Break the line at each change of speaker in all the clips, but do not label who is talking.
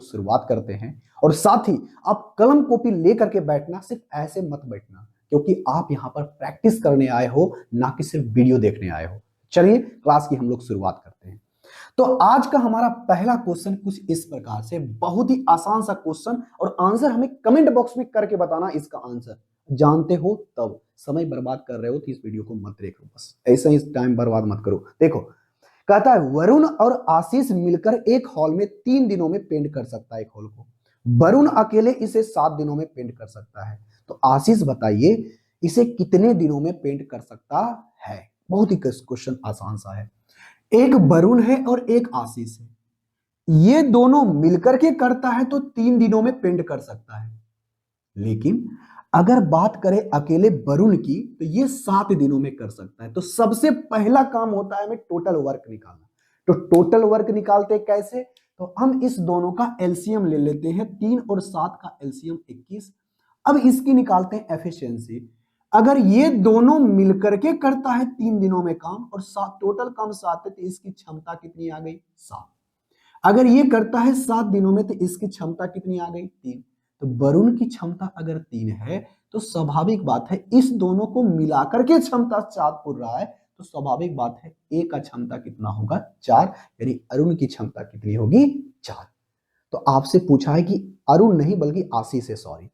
लोग शुरुआत करते हैं। और साथ ही आप कलम कॉपी लेकर के बैठना, सिर्फ ऐसे मत बैठना, क्योंकि आप यहाँ पर प्रैक्टिस करने आए हो, ना कि सिर्फ वीडियो देखने आए हो। चलिए क्लास की हम लोग शुरुआत करते हैं। तो आज का हमारा पहला क्वेश्चन कुछ इस प्रकार से, बहुत ही आसान सा क्वेश्चन, और आंसर हमें कमेंट बॉक्स में करके बताना। इसका आंसर जानते हो तब, समय बर्बाद कर रहे हो तो इस वीडियो को मत देखो, बस ऐसा ही टाइम बर्बाद मत करो। देखो, कहता है वरुण और आशीष मिलकर एक हॉल में 3 दिनों में पेंट कर सकता है एक हॉल को। वरुण अकेले इसे 7 दिनों में पेंट कर सकता है। तो आशीष बताइए इसे कितने दिनों में पेंट कर सकता है। बहुत ही क्वेश्चन आसान सा है। एक वरुण है और एक आशीष है, ये दोनों मिलकर के करता है तो 3 दिनों में पेंट कर सकता है। लेकिन अगर बात करें अकेले वरुण की तो ये 7 दिनों में कर सकता है। तो सबसे पहला काम होता है हमें टोटल वर्क निकालना। तो टोटल वर्क निकालते कैसे, तो हम इस दोनों का एलसीएम ले लेते हैं। 3 और 7 का एलसीएम 21। अब इसकी निकालते हैं एफिशिएंसी। अगर ये दोनों मिलकर के करता है 3 दिनों में काम, और टोटल काम 7 है, तो इसकी क्षमता कितनी आ गई, 7। अगर ये करता है 7 दिनों में, तो इसकी क्षमता कितनी आ गई, 3। तो वरुण की क्षमता अगर 3 है तो स्वाभाविक बात है इस दोनों को मिलाकर के क्षमता 7 पुर रहा है, तो स्वाभाविक बात है ए का क्षमता कितना होगा, 4। यानी अरुण की क्षमता कितनी होगी, 4। तो आपसे पूछा है कि अरुण नहीं बल्कि आशीष है, सॉरी।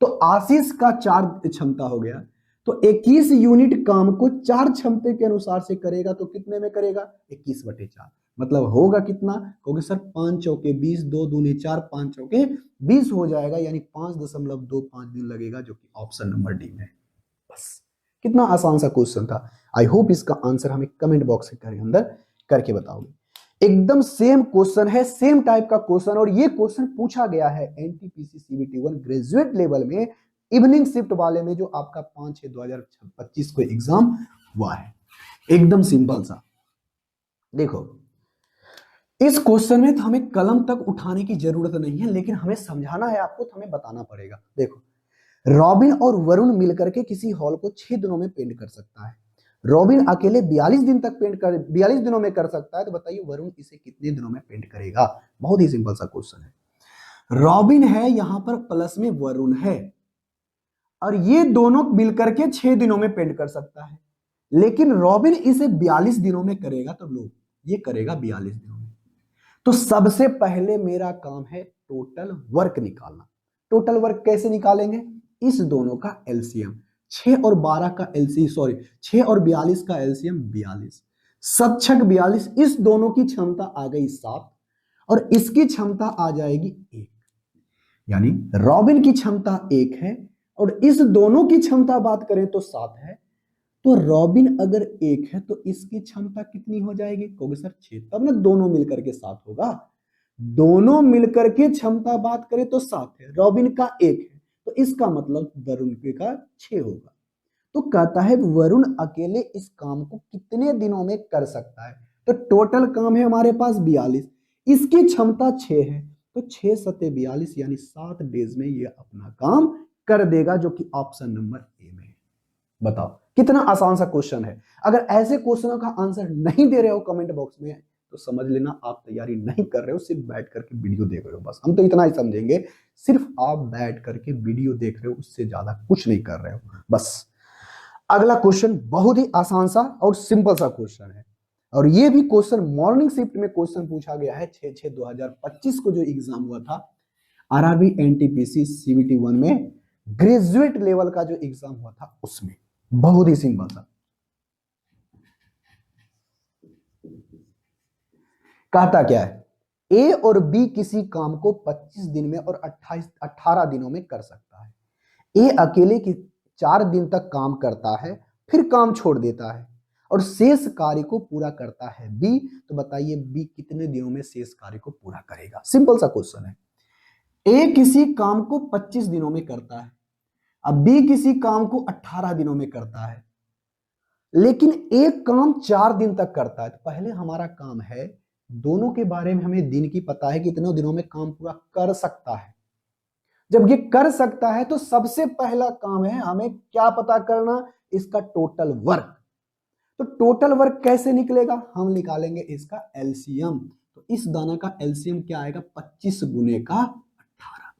तो आशीष का 4 क्षमता हो गया, तो 21 यूनिट काम को 4 क्षमता के अनुसार से करेगा, तो कितने में करेगा, 21/4। मतलब होगा कितना, क्योंकि सर 5 चौके 20, 2 दूनी 4, 5 चौके 20 हो जाएगा, यानी 5.25 दिन लगेगा, जो कि ऑप्शन नंबर डी में है। बस कितना आसान सा क्वेश्चन था। आई होप इसका आंसर हमें कमेंट बॉक्स के अंदर करके बताओगे। एकदम सेम क्वेश्चन है, सेम टाइप का क्वेश्चन, और ये क्वेश्चन पूछा गया है एनटीपीसी सीबीटी 1 ग्रेजुएट लेवल में, इवनिंग शिफ्ट वाले में, जो आपका 5/6/2025 को एग्जाम हुआ है। एकदम सिंपल सा। देखो, इस क्वेश्चन में तो हमें कलम तक उठाने की जरूरत नहीं है, लेकिन हमें समझाना है आपको, तो हमें बताना पड़ेगा। देखो, रॉबिन और वरुण मिलकर के किसी हॉल को 6 दिनों में पेंट कर सकता है। रॉबिन अकेले 42 दिनों में कर सकता है। तो बताइए वरुण इसे कितने दिनों में पेंट करेगा। बहुत ही सिंपल सा क्वेश्चन है। रॉबिन है यहां पर, प्लस में वरुण है, और ये दोनों मिलकर के 6 दिनों में पेंट कर सकता है। लेकिन रॉबिन इसे 42 दिनों में करेगा, तो लो ये करेगा 42 दिनों में। तो सबसे पहले मेरा काम है टोटल वर्क निकालना। टोटल वर्क कैसे निकालेंगे, इस दोनों का एलसीएम, 6 और 12 का एलसीएम, सॉरी 6 और 42 का एलसीएम 42, 7×6 42। इस दोनों की क्षमता आ गई 7, और इसकी क्षमता आ जाएगी 1। यानी रॉबिन की क्षमता 1 है, और इस दोनों की क्षमता बात करें तो 7 है। तो रॉबिन अगर 1 है तो इसकी क्षमता कितनी हो जाएगी, कहोगे सर 6, तब ना दोनों मिलकर के 7 होगा। दोनों मिलकर के क्षमता बात करें तो 7 है, रॉबिन का 1 है, तो इसका मतलब वरुण का 6 होगा। तो कहता है वरुण अकेले इस काम को कितने दिनों में कर सकता है। तो टोटल काम है हमारे पास 42, इसकी क्षमता 6 है, तो 6×7=42, यानी 7 डेज में ये अपना काम कर देगा, जो कि ऑप्शन नंबर ए में है। बताओ कितना आसान सा क्वेश्चन है। अगर ऐसे क्वेश्चनों का आंसर नहीं दे रहे हो कमेंट बॉक्स में, तो समझ लेना आप तैयारी नहीं कर रहे हो, सिर्फ बैठ करके वीडियो देख रहे हो। बस हम तो इतना ही समझेंगे, सिर्फ आप बैठ करके वीडियो देख रहे हो, उससे ज्यादा कुछ नहीं कर रहे हो बस। अगला क्वेश्चन बहुत ही आसान सा और सिंपल सा क्वेश्चन है, और ये भी क्वेश्चन मॉर्निंग शिफ्ट में क्वेश्चन पूछा गया है 6/6/2025 को जो एग्जाम हुआ था आरआरबी एनटीपीसी सीबीटी 1 में, ग्रेजुएट लेवल का जो एग्जाम हुआ था उसमें। बहुत ही सिंपल सा कहता क्या है, ए और बी किसी काम को 25 दिन में और 18 दिनों में कर सकता है। ए अकेले की 4 दिन तक काम करता है, फिर काम छोड़ देता है और शेष कार्य को पूरा करता है बी। तो बताइए बी कितने दिनों में शेष कार्य को पूरा करेगा। सिंपल सा क्वेश्चन है। ए किसी काम को 25 दिनों में करता है, अब बी किसी काम को 18 दिनों में करता है, लेकिन एक काम 4 दिन तक करता है। तो पहले हमारा काम है, दोनों के बारे में हमें दिन की पता है, कितने दिनों में काम पूरा कर सकता है। जब ये कर सकता है तो सबसे पहला काम है हमें क्या पता करना, इसका टोटल वर्क। तो टोटल वर्क कैसे निकलेगा, हम निकालेंगे इसका एलसीएम। तो इस दाना का एलसीएम क्या आएगा, 25 गुने का 18।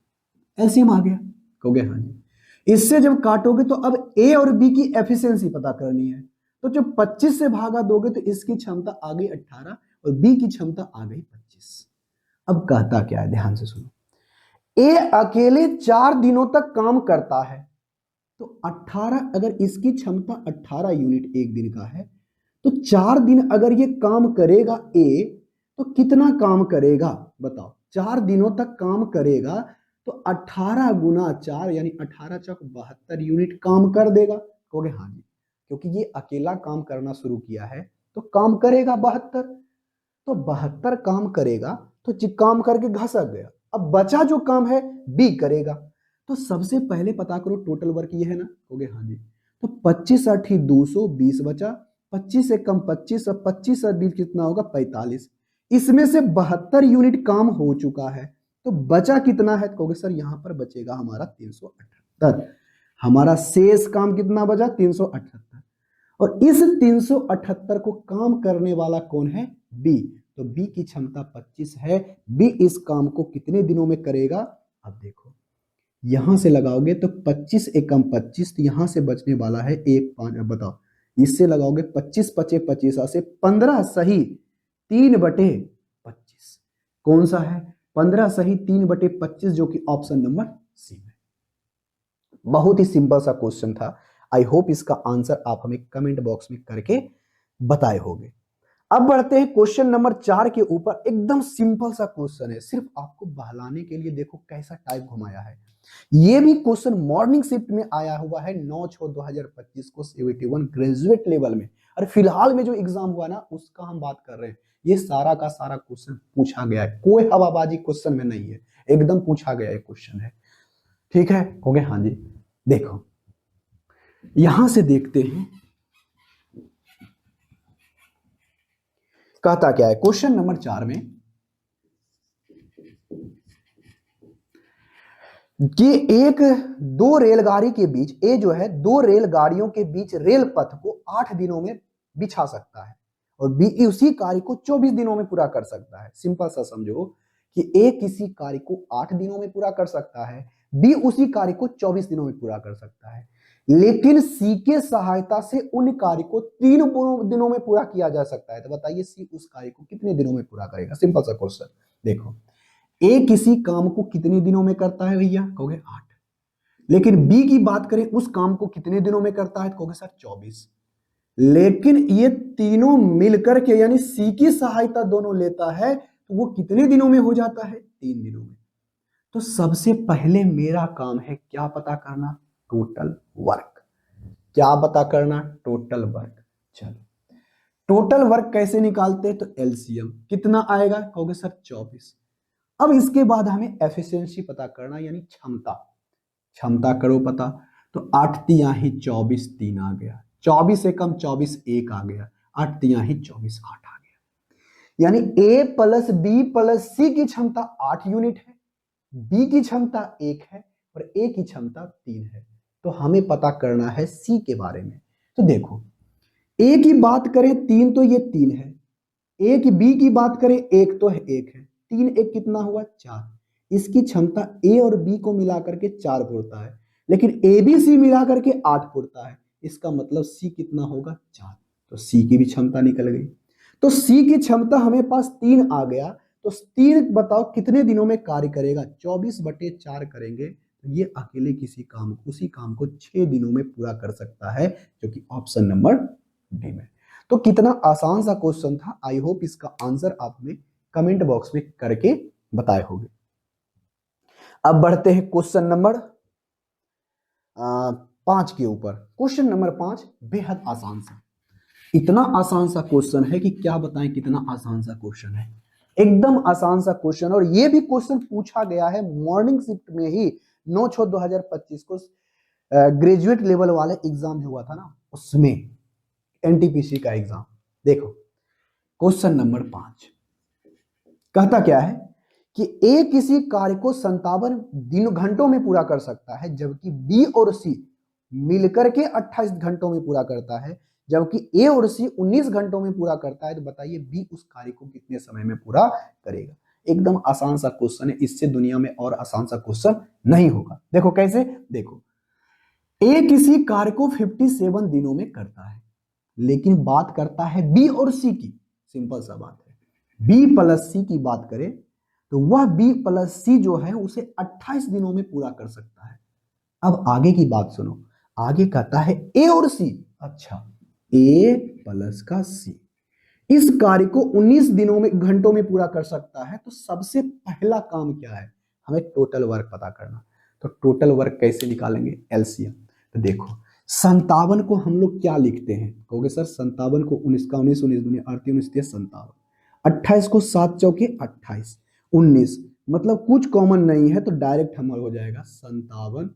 एलसीएम आ गया, कहोगे हाँ जी। इससे जब काटोगे तो अब ए और बी की एफिशिएंसी पता करनी है। तो जब 25 से भागा दोगे तो इसकी क्षमता आ गई 18 और बी की क्षमता आ गई 25। अब कहता क्या है, ध्यान से सुनो। ए अकेले 4 दिनों तक काम करता है, तो 18, अगर इसकी क्षमता 18 यूनिट एक दिन का है, तो 4 दिन अगर ये काम करेगा ए, तो कितना काम करेगा बताओ। 4 दिनों तक काम करेगा तो 18 गुना 4 यानी 18 चौक 72 यूनिट काम कर देगा, कहोगे हाँ जी। क्योंकि ये अकेला काम करना शुरू किया है तो काम करेगा 72, तो 72 काम करेगा, तो काम करके घसक गया। अब बचा जो काम है बी करेगा, तो सबसे पहले पता करो टोटल वर्क ये है ना, कहोगे हाँ जी। तो 25 8 220 बचा, 25 से कम 25 और 25 और 20 कितना होगा 45। इसमें से 72 यूनिट काम हो चुका है, तो बचा कितना है, कहोगे सर यहां पर बचेगा हमारा 378। हमारा शेष काम कितना बचा 378, और इस 378 को काम करने वाला कौन है, बी। तो बी की क्षमता 25 है, बी इस काम को कितने दिनों में करेगा। अब देखो यहां से लगाओगे तो 25 एकम 25, तो यहां से बचने वाला है 1 5, बताओ इससे लगाओगे 25 पचे 25 से 15 सही 3/25, कौन सा है 15 सही 3/25, जो कि ऑप्शन नंबर सी में। बहुत ही सिंपल सा क्वेश्चन था। आई होप इसका आंसर आप हमें कमेंट बॉक्स में करके बताए होंगे। अब बढ़ते हैं क्वेश्चन नंबर 4 के ऊपर। एकदम सिंपल सा क्वेश्चन है, सिर्फ आपको बहलाने के लिए। देखो कैसा टाइप घुमाया है। ये भी क्वेश्चन मॉर्निंग शिफ्ट में आया हुआ है 9/6/2025 को 71 ग्रेजुएट लेवल में, और फिलहाल में जो एग्जाम हुआ ना उसका हम बात कर रहे हैं। ये सारा का सारा क्वेश्चन पूछा गया है, कोई हवाबाजी क्वेश्चन में नहीं है, एकदम पूछा गया क्वेश्चन है। ठीक है, हो गए, हाँ जी। देखो यहां से देखते हैं कहता क्या है क्वेश्चन नंबर 4 में कि एक दो रेलगाड़ी के बीच, ए जो है 2 रेलगाड़ियों के बीच रेल पथ को 8 दिनों में बिछा सकता है और बी उसी कार्य को 24 दिनों में पूरा कर सकता है। सिंपल सा समझो कि ए किसी कार्य को 8 दिनों में पूरा कर सकता है, बी उसी कार्य को 24 दिनों में पूरा कर सकता है, लेकिन सी के सहायता से उन कार्य को 3 दिनों में पूरा किया जा सकता है। तो बताइए सी उस कार्य को कितने दिनों में पूरा करेगा। सिंपल सा क्वेश्चन। देखो ए किसी काम को कितने दिनों में करता है भैया, कहोगे 8, लेकिन बी की बात करें उस काम को कितने दिनों में करता है, कहोगे सर 24, लेकिन ये तीनों मिलकर के यानी सी की सहायता दोनों लेता है तो वो कितने दिनों में हो जाता है, 3 दिनों में। तो सबसे पहले मेरा काम है क्या पता करना, टोटल वर्क। क्या पता करना, टोटल वर्क। चलो टोटल वर्क कैसे निकालते हैं, तो एलसीएम कितना आएगा, कहोगे सर 24। अब इसके बाद हमें एफिशिएंसी पता करना यानी क्षमता। क्षमता करो पता, तो 8 तिया ही 24 3 आ गया, 24 से कम 24 1 आ गया, 8 तिया ही 24 8 आ गया। यानी ए प्लस बी प्लस सी की क्षमता 8 यूनिट है, बी की क्षमता 1 है और ए की क्षमता 3 है। तो हमें पता करना है सी के बारे में। तो देखो ए की बात करें 3, तो ये 3 है, ए की बी की बात करें 1 तो है 1 है, 3 1 कितना हुआ 4। इसकी क्षमता ए और बी को मिलाकर के 4 पुरता है, लेकिन ए बी सी मिलाकर के 8 पुरता है। इसका मतलब सी कितना होगा 4, तो सी की भी क्षमता निकल गई। तो सी की क्षमता हमें पास 3 आ गया, तो 3 बताओ कितने दिनों में कार्य करेगा, 24/4 करेंगे तो ये अकेले किसी काम उसी काम को 6 दिनों में पूरा कर सकता है, जो कि ऑप्शन नंबर डी में। तो कितना आसान सा क्वेश्चन था। आई होप इसका आंसर आप हमें कमेंट बॉक्स में करके बताए होंगे। अब बढ़ते हैं क्वेश्चन नंबर 5 के ऊपर। क्वेश्चन नंबर 5 बेहद आसान सा, इतना आसान सा क्वेश्चन है कि क्या बताएं कितना आसान सा क्वेश्चन है, एकदम आसान सा क्वेश्चन। और ये भी क्वेश्चन पूछा गया है मॉर्निंग शिफ्ट में ही 9/6/2025 को ग्रेजुएट लेवल वाले एग्जाम हुआ था ना, उसमें एनटीपीसी का एग्जाम। देखो क्वेश्चन नंबर 5 कहता क्या है कि ए किसी कार्य को 57 घंटों में पूरा कर सकता है, जबकि बी और सी मिलकर के 28 घंटों में पूरा करता है। जबकि ए और सी 19 घंटों में पूरा करता है, तो बताइए बी उस कार्य को कितने समय में पूरा करेगा। एकदम आसान सा क्वेश्चन है, इससे दुनिया में और आसान सा क्वेश्चन नहीं होगा। देखो कैसे, देखो ए किसी कार्य को 57 दिनों में करता है, लेकिन बात करता है बी और सी की। सिंपल सा बात है, बी प्लस सी की बात करें तो वह बी प्लस सी जो है उसे 28 दिनों में पूरा कर सकता है। अब आगे की बात सुनो, आगे कहता है ए और सी, अच्छा ए प्लस का सी इस कार्य को 19 दिनों में घंटों में पूरा कर सकता है, तो सबसे पहला काम क्या है, हमें टोटल वर्क पता करना। तो टोटल वर्क कैसे निकालेंगे, एलसीएम। तो देखो 57 को हम लोग क्या लिखते हैं, कहोगे सर 57 को 19 का 19 19 दूनी 38 19 57, 28 को 7 चौके 28 19, मतलब कुछ कॉमन नहीं है तो डायरेक्ट हमारा हो जाएगा 57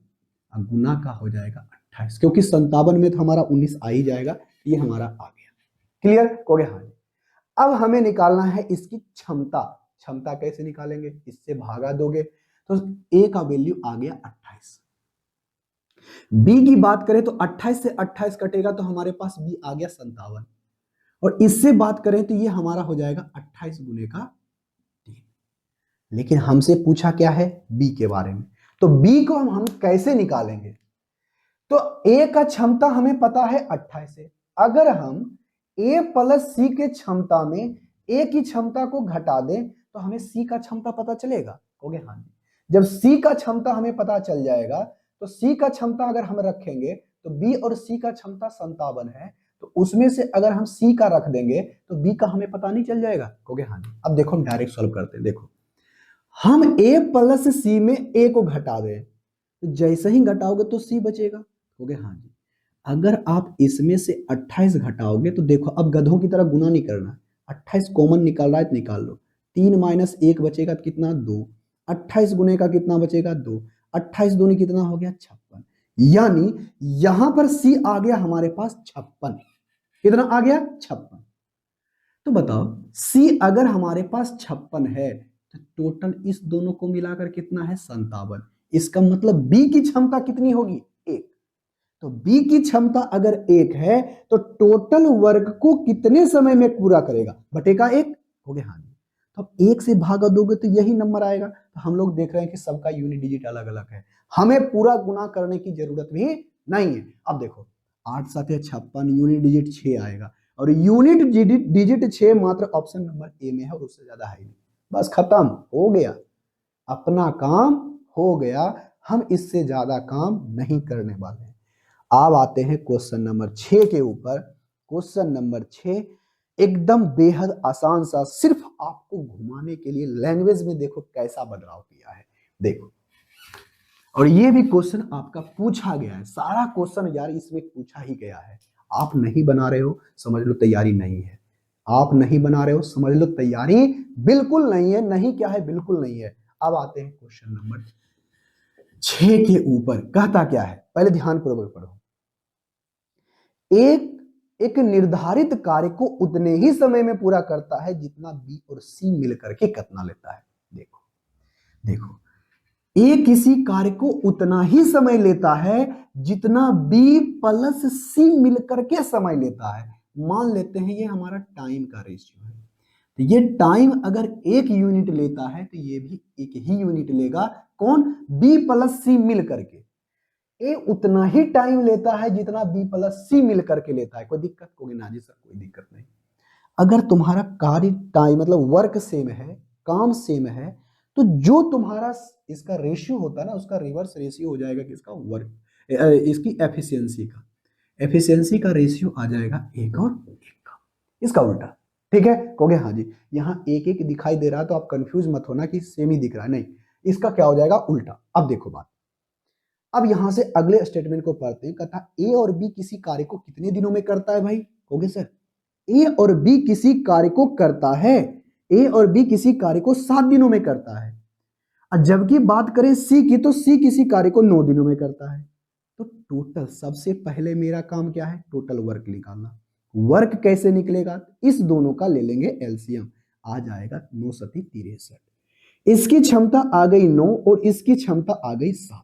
गुना का हो जाएगा 28, क्योंकि 57 में तो हमारा 19 आ ही जाएगा, ये हमारा आ गया। क्लियर, कहोगे हाँ। अब हमें निकालना है इसकी क्षमता। क्षमता कैसे निकालेंगे, इससे भागा दोगे तो ए का वैल्यू आ गया 28। बी की बात करें तो 28 से 28 कटेगा तो हमारे पास बी आ गया 57, और इससे बात करें तो ये हमारा हो जाएगा 28 गुने का 3। लेकिन हमसे पूछा क्या है, बी के बारे में, तो बी को हम कैसे निकालेंगे। तो ए का क्षमता हमें पता है 28 है, अगर हम ए प्लस सी के क्षमता में ए की क्षमता को घटा दें तो हमें सी का क्षमता पता चलेगा, कहोगे हाँ जी। जब सी का क्षमता हमें पता चल जाएगा तो सी का क्षमता अगर हम रखेंगे तो बी और सी का क्षमता 57 है, तो उसमें से अगर हम सी का रख देंगे तो बी का हमें पता नहीं चल जाएगा, कहोगे हाँ जी। अब देखो हम डायरेक्ट सॉल्व करते हैं। देखो हम ए प्लस सी में ए को घटा दें, तो जैसे ही घटाओगे तो सी बचेगा, कहोगे हाँ जी। अगर आप इसमें से 28 घटाओगे तो देखो अब गधों की तरह गुना नहीं करना, 28 कॉमन निकाल रहा है तो निकाल लो, 3 माइनस 1 बचेगा तो कितना 2, 28 गुने का कितना बचेगा 2, 28 दूनी कितना हो गया 56, यानी यहां पर सी आ गया हमारे पास 56। कितना आ गया 56। तो बताओ सी अगर हमारे पास 56 है तो टोटल इस दोनों को मिलाकर कितना है 57, इसका मतलब बी की क्षमता कितनी होगी 1। तो बी की क्षमता अगर 1 है तो टोटल वर्क को कितने समय में पूरा करेगा, बटेगा 1, हो गया हाँ जी। तो अब 1 से भागा दोगे तो यही नंबर आएगा। तो हम लोग देख रहे हैं कि सबका यूनिट डिजिट अलग अलग है, हमें पूरा गुना करने की जरूरत भी नहीं है। अब देखो 8 7 56, यूनिट डिजिट 6 आएगा, और यूनिट डिजिट 6 मात्र ऑप्शन नंबर ए में है और उससे ज्यादा है नहीं। बस खत्म हो गया, अपना काम हो गया, हम इससे ज्यादा काम नहीं करने वाले हैं। अब आते हैं क्वेश्चन नंबर 6 के ऊपर। क्वेश्चन नंबर 6 एकदम बेहद आसान सा, सिर्फ आपको घुमाने के लिए लैंग्वेज में देखो कैसा बदलाव किया है, देखो। और ये भी क्वेश्चन आपका पूछा गया है, सारा क्वेश्चन यार इसमें पूछा ही गया है। आप नहीं बना रहे हो समझ लो तैयारी नहीं है, आप नहीं बना रहे हो समझ लो तैयारी बिल्कुल नहीं है। नहीं क्या है, बिल्कुल नहीं है। अब आते हैं क्वेश्चन नंबर 6 के ऊपर, कहता क्या है, पहले ध्यानपूर्वक पढ़ो। एक निर्धारित कार्य को उतने ही समय में पूरा करता है जितना बी और सी मिलकर के कितना लेता है। देखो देखो ए किसी कार्य को उतना ही समय लेता है जितना बी प्लस सी मिलकर के समय लेता है। मान लेते हैं ये हमारा टाइम का रेशियो है, तो ये टाइम अगर 1 यूनिट लेता है तो ये भी 1 ही यूनिट लेगा, कौन, बी प्लस सी मिल करके। ए उतना ही टाइम लेता है जितना बी प्लस सी मिल करके लेता है। कोई दिक्कत, कोई ना जी सर कोई दिक्कत नहीं। अगर तुम्हारा कार्य टाइम मतलब वर्क सेम है, काम सेम है, तो जो तुम्हारा इसका रेशियो होता है ना उसका रिवर्स रेशियो हो जाएगा किसका, वर्क, इसकी एफिशिएंसी का। एफिशिएंसी का रेशियो आ जाएगा 1 और 1 का, इसका उल्टा। ठीक है, कहोगे हाँ जी। यहाँ 1 1 दिखाई दे रहा है तो आप कंफ्यूज मत होना कि सेम ही दिख रहा है, नहीं, इसका क्या हो जाएगा उल्टा। अब देखो बात, अब यहां से अगले स्टेटमेंट को पढ़ते हैं। कहता ए और बी किसी कार्य को कितने दिनों में करता है भाई, कहोगे सर ए और बी किसी कार्य को करता है, ए और बी किसी कार्य को 7 दिनों में करता है। और जबकि बात करें सी की तो सी किसी कार्य को 9 दिनों में करता है। तो टोटल सबसे पहले मेरा काम क्या है, टोटल वर्क निकालना। वर्क कैसे निकलेगा, इस दोनों का ले लेंगे एलसीएम, आ जाएगा 9 सती 63। इसकी क्षमता आ गई 9 और इसकी क्षमता आ गई 7।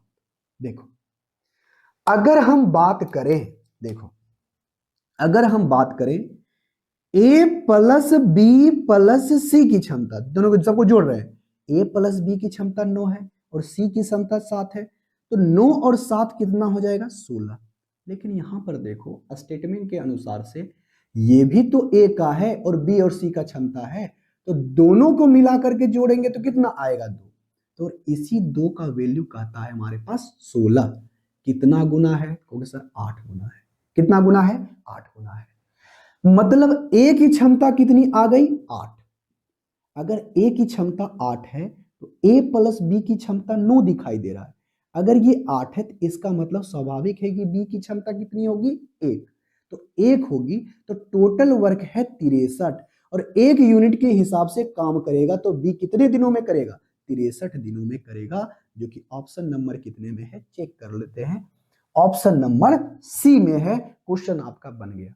देखो अगर हम बात करें, देखो अगर हम बात करें ए प्लस बी प्लस सी की क्षमता, दोनों को सबको जोड़ रहे हैं, ए प्लस बी की क्षमता 9 है और सी की क्षमता 7 है, तो 9 और 7 कितना हो जाएगा 16। लेकिन यहां पर देखो स्टेटमेंट के अनुसार से ये भी तो ए का है और बी और सी का क्षमता है, तो दोनों को मिला करके जोड़ेंगे तो कितना आएगा 2। तो इसी 2 का वैल्यू कहता है हमारे पास 16। कितना गुना है, कहोगे सर 8 गुना है। कितना गुना है, 8 गुना है। मतलब ए की क्षमता कितनी आ गई 8। अगर ए की क्षमता 8 है तो ए प्लस बी की क्षमता 9 दिखाई दे रहा है। अगर ये 8 है तो इसका मतलब स्वाभाविक है कि बी की क्षमता कितनी होगी 1। तो 1 होगी तो टोटल वर्क है 63 और 1 यूनिट के हिसाब से काम करेगा तो बी कितने दिनों में करेगा 63 दिनों में करेगा, जो कि ऑप्शन नंबर कितने में है चेक कर लेते हैं। ऑप्शन नंबर सी में है। क्वेश्चन आपका बन गया।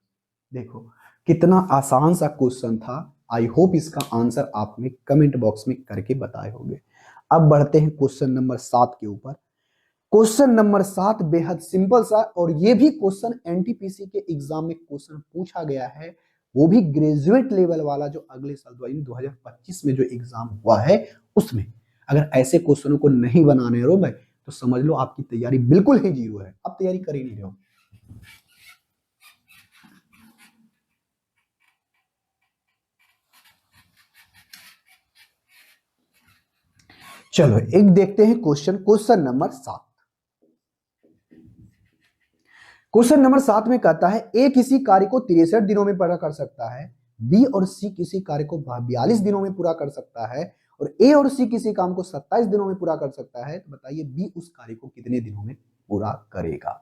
देखो कितना आसान सा क्वेश्चन था। आई होप इसका आंसर आपने कमेंट बॉक्स में करके बताए होंगे। अब बढ़ते हैं क्वेश्चन नंबर 7 के ऊपर। क्वेश्चन नंबर 7 बेहद सिंपल सा, और ये भी क्वेश्चन एनटीपीसी के एग्जाम में क्वेश्चन पूछा गया है, वो भी ग्रेजुएट लेवल वाला, जो अगले साल 2025 में जो एग्जाम हुआ है उसमें। अगर ऐसे क्वेश्चनों को नहीं बनाने रहो भाई तो समझ लो आपकी तैयारी बिल्कुल ही जीरो है, अब तैयारी कर ही नहीं रहे हो। चलो एक देखते हैं क्वेश्चन नंबर 7। क्वेश्चन नंबर 7 में कहता है ए किसी कार्य को 63 दिनों में पूरा कर सकता है, बी और सी किसी कार्य को 42 दिनों में पूरा कर सकता है, और ए और सी किसी काम को 27 दिनों में पूरा कर सकता है। तो बताइए बी उस कार्य को कितने दिनों में पूरा करेगा।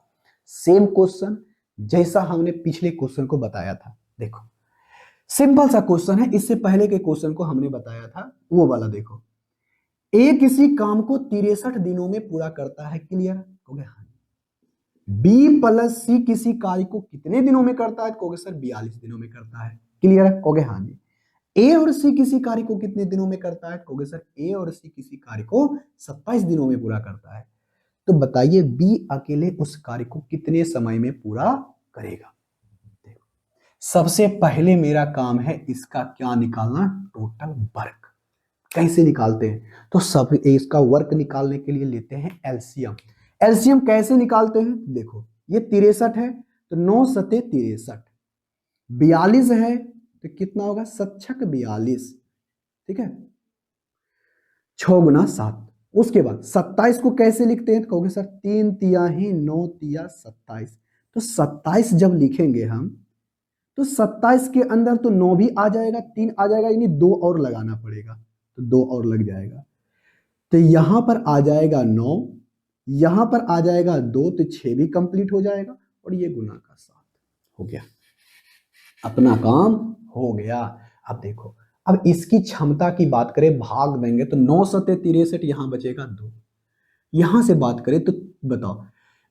सेम क्वेश्चन जैसा हमने पिछले क्वेश्चन को बताया था। देखो सिंपल सा क्वेश्चन है, इससे पहले के क्वेश्चन को हमने बताया था वो वाला। देखो ए किसी काम को 63 दिनों में पूरा करता है, क्लियर हो गया। बी प्लस सी किसी कार्य को कितने दिनों में करता है, कहोगे सर 42 दिनों में करता है, क्लियर है, कहोगे हाँ जी। ए और सी किसी कार्य को कितने दिनों में करता है, कहोगे सर ए और सी किसी कार्य को 27 दिनों में पूरा करता है। तो बताइए बी अकेले उस कार्य को कितने समय में पूरा करेगा। सबसे पहले मेरा काम है इसका क्या निकालना, टोटल वर्क। कैसे निकालते हैं, तो सब इसका वर्क निकालने के लिए लेते हैं एलसीएम। एलसीएम कैसे निकालते हैं, देखो ये 63 है तो 9 सते 63, 42 है तो कितना होगा 7 42, ठीक है, 6 गुना 7। उसके बाद 27 को कैसे लिखते हैं, तो कहोगे सर 3 तिया ही 9 तिया 27। तो 27 जब लिखेंगे हम तो 27 के अंदर तो 9 भी आ जाएगा, 3 आ जाएगा, यानी 2 और लगाना पड़ेगा, तो 2 और लग जाएगा। तो यहां पर आ जाएगा 9, यहां पर आ जाएगा 2, तो 6 भी कंप्लीट हो जाएगा, और ये गुना का 7 हो गया, अपना काम हो गया। अब देखो अब इसकी क्षमता की बात करें, भाग देंगे तो 9 सते 63, यहां बचेगा 2। यहां से बात करें तो बताओ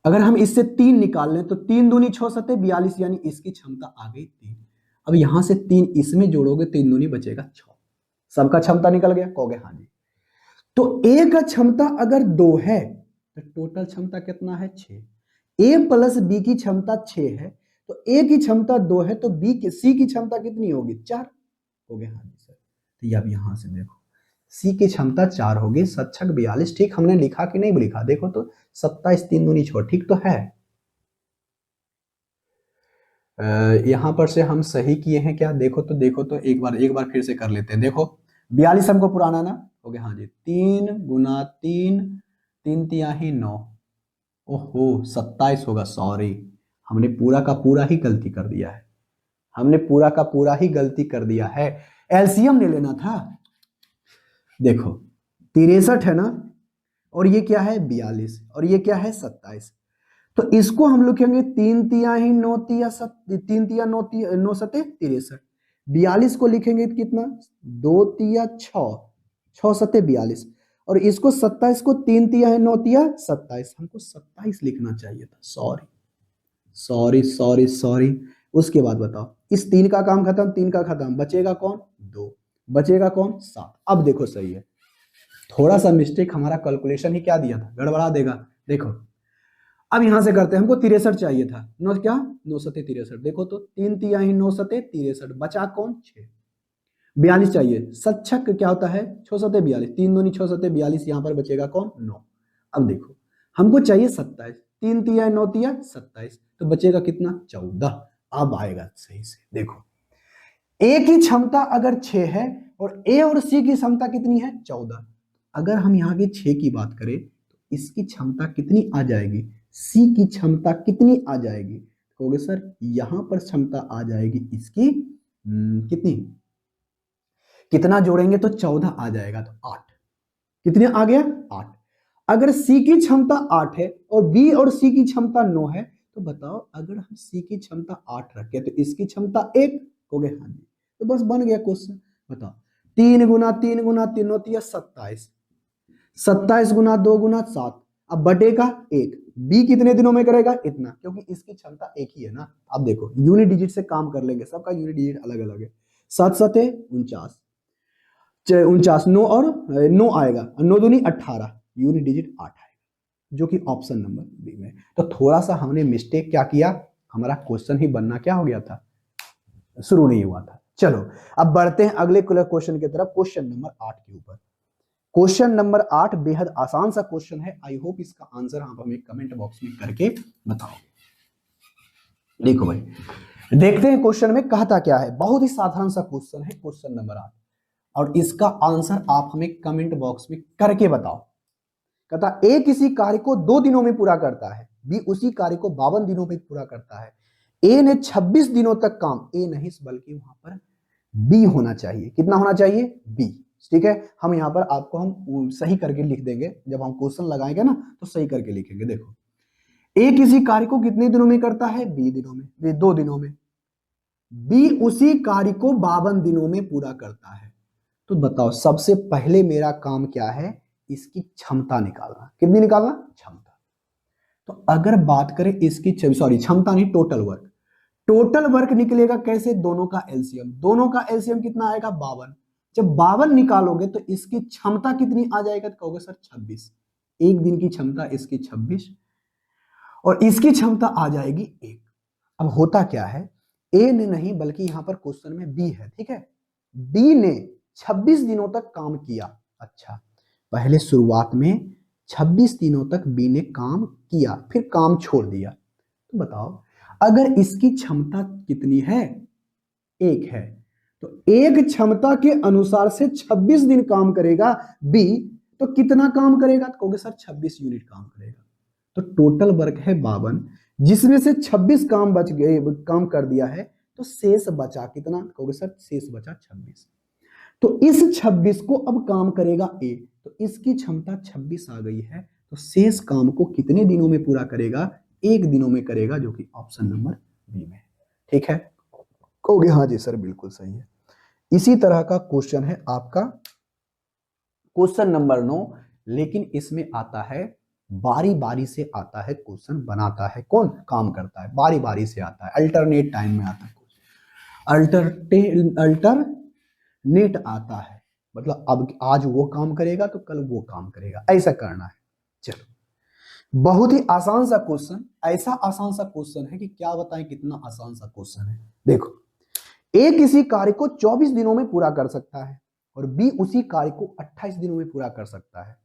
अगर हम इससे 3 निकाल लें तो 3 दूनी 6 सते 42, यानी इसकी क्षमता आ गई 3। अब यहां से 3 इसमें जोड़ोगे 3 दूनी बचेगा 6। सबका क्षमता निकल गया, कहोगे हाँ जी। तो ए का क्षमता अगर 2 है तो टोटल क्षमता कितना है 6। ए प्लस बी की क्षमता 6 है, तो ए की क्षमता 2 है, तो बी की सी की क्षमता कितनी होगी 4, हो गया हाँ जी सर। तो ये अब यहां से देखो सी की क्षमता 4 होगी, 7 42, ठीक हमने लिखा कि नहीं लिखा, देखो तो 27 3 दूनी 6, ठीक तो है। यहां पर से हम सही किए हैं क्या, देखो तो एक बार फिर से कर लेते हैं। देखो 42 हमको पुराना ना हो गया, हाँ जी 3 गुना 3, 3 तिहाई 9, ओहो 27 होगा, सॉरी हमने पूरा का पूरा ही गलती कर दिया है, हमने पूरा का पूरा ही गलती कर दिया है। एलसीएम ले लेना था। देखो 63 है ना, और ये क्या है 42, और ये क्या है 27, तो इसको हम लिखेंगे 3 तिया ही 9 तिया 3 तिया 9 तिया 9 सते 63। 42 को लिखेंगे तो कितना 2 तिया 6, 6 सते 42, और इसको 27 को 3 तिया है 9 तिया 27, हमको 27 लिखना चाहिए था, सॉरी सॉरी सॉरी सॉरी। उसके बाद बताओ इस 3 का काम खत्म, 3 का खत्म, बचेगा कौन 2, बचेगा कौन 7। अब देखो सही है, थोड़ा सा मिस्टेक, हमारा कैलकुलेशन ही क्या दिया था, गड़बड़ा देगा। देखो अब यहां से करते हैं, हमको 63 चाहिए था, नौ क्या 9 सते 63, देखो तो 3 तिया ही 9 सते 63, बचा कौन 6, 42 चाहिए, सच्छक क्या होता है 6 सते 42, 3 दूनी 6 सते 42, यहां पर बचेगा कौन 9। अब देखो हमको चाहिए 27, 3 तिया 9 तिया 27, तो बचेगा कितना 14। अब आएगा सही से, देखो ए की क्षमता अगर 6 है और ए और सी की क्षमता कितनी है 14, अगर हम यहाँ की 6 की बात करें तो इसकी क्षमता कितनी आ जाएगी, सी की क्षमता कितनी आ जाएगी, कहोगे सर यहां पर क्षमता आ जाएगी इसकी कितनी, कितना जोड़ेंगे तो 14 आ जाएगा, तो 8, कितने आ गया 8। अगर सी की क्षमता 8 है और बी और सी की क्षमता 9 है, तो बताओ अगर हम सी की क्षमता 8 रखें तो इसकी क्षमता 1, कहोगे हाँ जी, तो बस बन गया क्वेश्चन। बताओ 3 गुना 3 गुना 3 होती है 27, 27 गुना 2 गुना 7, अब बटेगा 1, बी कितने दिनों में करेगा इतना, क्योंकि इसकी क्षमता एक ही है ना। अब देखो यूनिट डिजिट से काम कर लेंगे, सबका यूनिट डिजिट अलग अलग है, 7 सते 49, 49 9 और 9 आएगा, 9 दूनी 18, यूनिट डिजिट 8 आएगा, जो कि ऑप्शन नंबर बी में। तो थोड़ा सा हमने मिस्टेक क्या किया, हमारा क्वेश्चन ही बनना क्या हो गया था, शुरू नहीं हुआ था। चलो अब बढ़ते हैं अगले क्वेश्चन की तरफ, क्वेश्चन नंबर 8 के ऊपर। क्वेश्चन नंबर 8 बेहद आसान सा क्वेश्चन है, आई होप इसका आंसर आप हमें कमेंट बॉक्स में करके बताओ। देखो भाई देखते हैं क्वेश्चन में कहता क्या है, बहुत ही साधारण सा क्वेश्चन है क्वेश्चन नंबर 8, और इसका आंसर आप हमें कमेंट बॉक्स में करके बताओ। कहता ए किसी कार्य को 2 दिनों में पूरा करता है, बी उसी कार्य को 52 दिनों में पूरा करता है, ए ने 26 दिनों तक काम, ए नहीं बल्कि वहां पर बी होना चाहिए, कितना होना चाहिए बी, ठीक है। हम यहां पर आपको हम सही करके लिख देंगे, जब हम क्वेश्चन लगाएंगे ना तो सही करके लिखेंगे। देखो ए किसी कार्य को कितने दिनों में करता है, बी दिनों में, बी 2 दिनों में, बी उसी कार्य को 52 दिनों में पूरा करता है। तो बताओ सबसे पहले मेरा काम क्या है, इसकी क्षमता निकालना, कितनी निकालना क्षमता। तो अगर बात करें इसकी सॉरी क्षमता नहीं, टोटल वर्क, टोटल वर्क निकलेगा कैसे, दोनों का एलसीएम, दोनों का एलसीएम कितना आएगा 52, जब 52 निकालोगे तो इसकी क्षमता कितनी आ जाएगा, तो कहोगे सर 26, एक दिन की क्षमता इसकी 26 और इसकी क्षमता आ जाएगी 1। अब होता क्या है, ए ने नहीं बल्कि यहां पर क्वेश्चन में बी है, ठीक है, बी ने 26 दिनों तक काम किया। अच्छा पहले शुरुआत में 26 दिनों तक बी ने काम किया, फिर काम छोड़ दिया, तो बताओ अगर इसकी क्षमता कितनी है 1 है, तो एक क्षमता के अनुसार से 26 दिन काम करेगा बी, तो कितना काम करेगा, तो कहोगे सर 26 यूनिट काम करेगा। तो टोटल वर्क है 52, जिसमें से 26 काम बच गए, काम कर दिया है, तो शेष बचा कितना, कहोगे सर शेष बचा 26, तो इस 26 को अब काम करेगा ए, तो इसकी क्षमता 26 आ गई है, तो शेष काम को कितने दिनों में पूरा करेगा, 1 दिनों में करेगा, जो कि ऑप्शन नंबर बी में, ठीक है। कहोगे हाँ जी सर बिल्कुल सही है। इसी तरह का क्वेश्चन है आपका क्वेश्चन नंबर 9, लेकिन इसमें आता है बारी बारी से आता है क्वेश्चन, बनाता है कौन, काम करता है, बारी बारी से आता है, अल्टरनेट टाइम में आता है, अल्टरनेट आता है, मतलब अब आज वो काम करेगा तो कल वो काम करेगा, ऐसा करना है। चलो बहुत ही आसान सा क्वेश्चन, ऐसा आसान सा क्वेश्चन है कि क्या बताएं कितना आसान सा क्वेश्चन है। देखो ए किसी कार्य को 24 दिनों में पूरा कर सकता है और बी उसी कार्य को 28 दिनों में पूरा कर सकता है।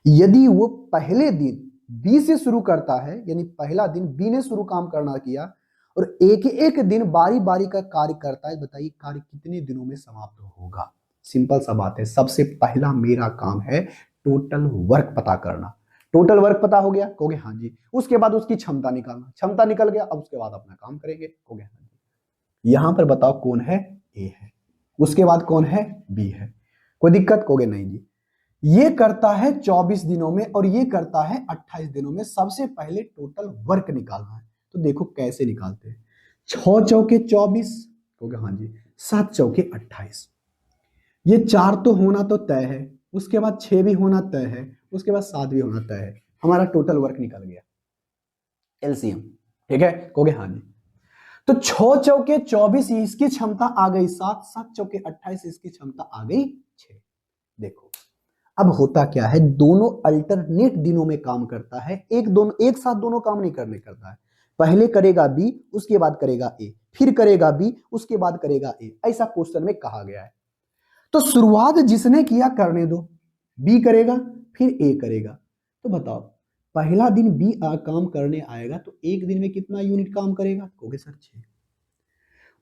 यदि वो पहले दिन बी से शुरू करता है, यानी पहला दिन बी ने शुरू काम करना किया और एक एक दिन बारी बारी का कार्य करता है, बताइए कार्य कितने दिनों में समाप्त होगा। सिंपल सा बात है, सबसे पहला मेरा काम है टोटल वर्क पता करना। टोटल वर्क पता हो गया, कहोगे हाँ जी, उसके बाद उसकी क्षमता निकालना, क्षमता निकल गया, अब उसके बाद अपना काम करेंगे, कहोगे हाँ जी। यहां पर बताओ कौन है, ए है, उसके बाद कौन है, बी है, कोई दिक्कत, कहोगे नहीं जी। ये करता है 24 दिनों में और ये करता है 28 दिनों में, सबसे पहले टोटल वर्क निकालना है। तो देखो कैसे निकालते हैं, 6 चौके 24, कहोगे हाँ जी, 7 चौके 28, ये 4 तो होना तो तय है, उसके बाद 6 भी होना तय है, उसके बाद 7 भी होना तय है, हमारा टोटल वर्क निकल गया एलसीएम, ठीक है, कहोगे हाँ जी। तो 6 चौके 24 इसकी क्षमता आ गई 7, 7 चौके 28 इसकी क्षमता आ गई 6। देखो अब होता क्या है, दोनों अल्टरनेट दिनों में काम करता है, एक साथ दोनों काम नहीं करने करता है। पहले करेगा बी, उसके बाद करेगा ए, फिर करेगा बी, उसके बाद करेगा ए, ऐसा क्वेश्चन में कहा गया है। तो शुरुआत जिसने किया करने दो, बी करेगा फिर ए करेगा। तो बताओ पहला दिन बी काम करने आएगा तो एक दिन में कितना यूनिट काम करेगा, कहोगे सर 6।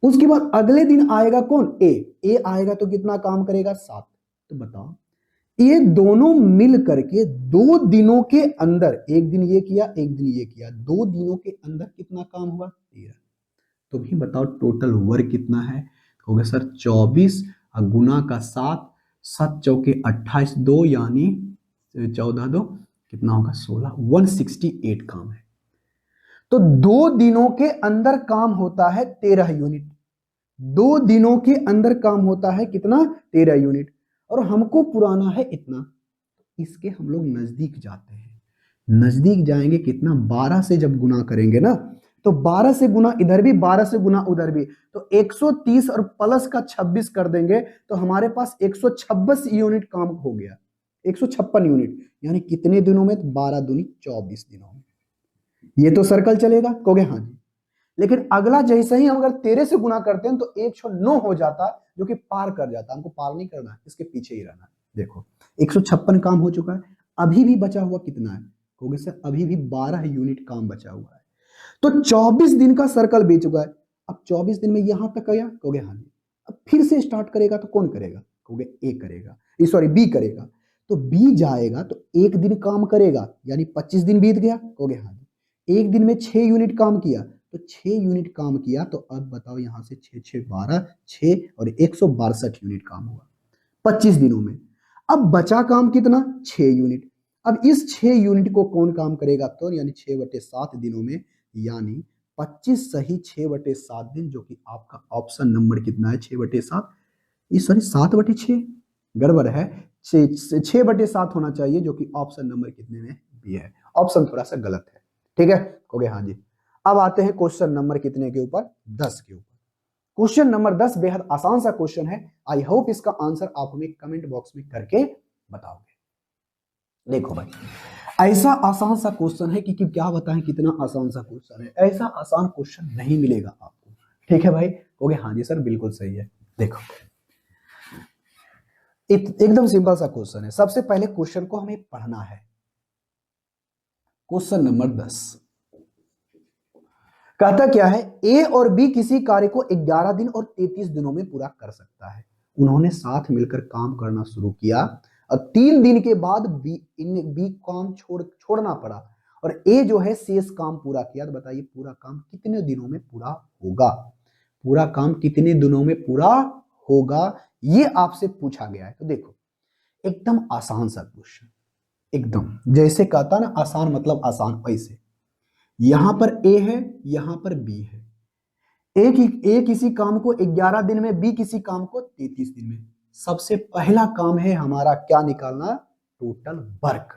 उसके बाद अगले दिन आएगा कौन, ए आएगा तो कितना काम करेगा 7। तो बताओ ये दोनों मिल करके 2 दिनों के अंदर, एक दिन ये किया एक दिन ये किया, 2 दिनों के अंदर कितना काम हुआ 13। तो भी बताओ टोटल वर्क कितना है, कहोगे सर 24 गुना का 7, 7 चौके 28, 2 यानी 14 2 कितना होगा 16, 168 काम है। तो 2 दिनों के अंदर काम होता है 13 यूनिट। 2 दिनों के अंदर काम होता है कितना 13 यूनिट, और हमको पुराना है इतना। इसके हम लोग नजदीक जाते हैं, नजदीक जाएंगे कितना 12 से जब गुना करेंगे ना, तो 12 से गुना इधर भी 12 से गुना उधर भी, तो 130 और प्लस का 26 कर देंगे तो हमारे पास 126 यूनिट काम हो गया, 156 यूनिट, यानी कितने दिनों में, 12 दूनी 24 दिनों में। ये तो सर्कल चलेगा, कहोगे हाँ जी। लेकिन अगला जैसे ही हम अगर 13 से गुना करते हैं तो 109 हो जाता, जो कि पार कर जाता। हमको पार नहीं करना है, इसके पीछे ही रहना है। देखो 156 काम हो चुका है, अभी भी बचा हुआ कितना है, कहोगे सर अभी भी 12 यूनिट काम बचा हुआ है। तो 24 दिन का सर्कल बीत चुका है। अब 24 दिन में यहां तक गया, कहोगे हाँ जी। अब फिर से स्टार्ट करेगा तो कौन करेगा, कहोगे ए करेगा, सॉरी बी करेगा। तो बी जाएगा तो एक दिन काम करेगा, यानी 25 दिन बीत गया, कहोगे हाँ जी। एक दिन में 6 यूनिट काम किया, तो 6 यूनिट काम किया, तो अब बताओ यहां से 6 6 12, 6 और 162 यूनिट काम हुआ 25 दिनों में। अब बचा काम कितना 6 यूनिट। अब इस 6 यूनिट को कौन काम करेगा, तो यानी 6/7 दिनों में, यानी 25 सही 6/7 दिन, जो कि आपका ऑप्शन नंबर कितना है 6/7, सॉरी 7/6, गड़बड़ है, 6/7 होना चाहिए, जो कि ऑप्शन नंबर कितने में भी है, ऑप्शन थोड़ा सा गलत है। ठीक है, कहोगे हाँ जी। अब आते हैं क्वेश्चन नंबर कितने के ऊपर, 10 के ऊपर। क्वेश्चन नंबर 10 बेहद आसान सा क्वेश्चन है। आई होप इसका आंसर आप हमें कमेंट बॉक्स में करके बताओगे। देखो भाई, ऐसा आसान सा क्वेश्चन है कि क्या बताएं कितना आसान सा क्वेश्चन है, ऐसा आसान क्वेश्चन नहीं मिलेगा आपको। ठीक है भाई, कहोगे हाँ जी सर बिल्कुल सही है। देखो एकदम सिंपल सा क्वेश्चन है। सबसे पहले क्वेश्चन को हमें पढ़ना है। क्वेश्चन नंबर 10 कहता क्या है, ए और बी किसी कार्य को 11 दिन और 33 दिनों में पूरा कर सकता है। उन्होंने साथ मिलकर काम करना शुरू किया और 3 दिन के बाद बी काम छोड़ना पड़ा और ए जो है शेष काम पूरा किया। तो बताइए पूरा काम कितने दिनों में पूरा होगा, पूरा काम कितने दिनों में पूरा होगा, ये आपसे पूछा गया है। तो देखो एकदम आसान सा क्वेश्चन, एकदम जैसे कहता ना आसान मतलब आसान, वैसे यहां पर ए है यहां पर बी है। ए किसी काम को 11 दिन में, बी किसी काम को 33 दिन में। सबसे पहला काम है हमारा क्या निकालना, टोटल वर्क।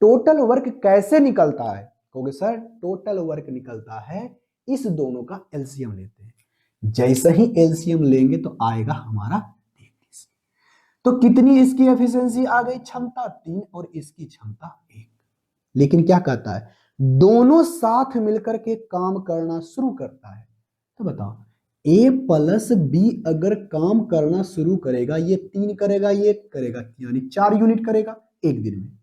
टोटल वर्क कैसे निकलता है, कहोगे सर टोटल वर्क निकलता है इस दोनों का एलसीएम लेते हैं। जैसे ही एलसीएम लेंगे तो आएगा हमारा 33। तो कितनी इसकी एफिशिएंसी आ गई, क्षमता 3 और इसकी क्षमता 1। लेकिन क्या कहता है, दोनों साथ मिलकर के काम करना शुरू करता है। तो बताओ ए प्लस बी अगर काम करना शुरू करेगा, ये 3 करेगा ये करेगा, यानी 4 यूनिट करेगा एक दिन में।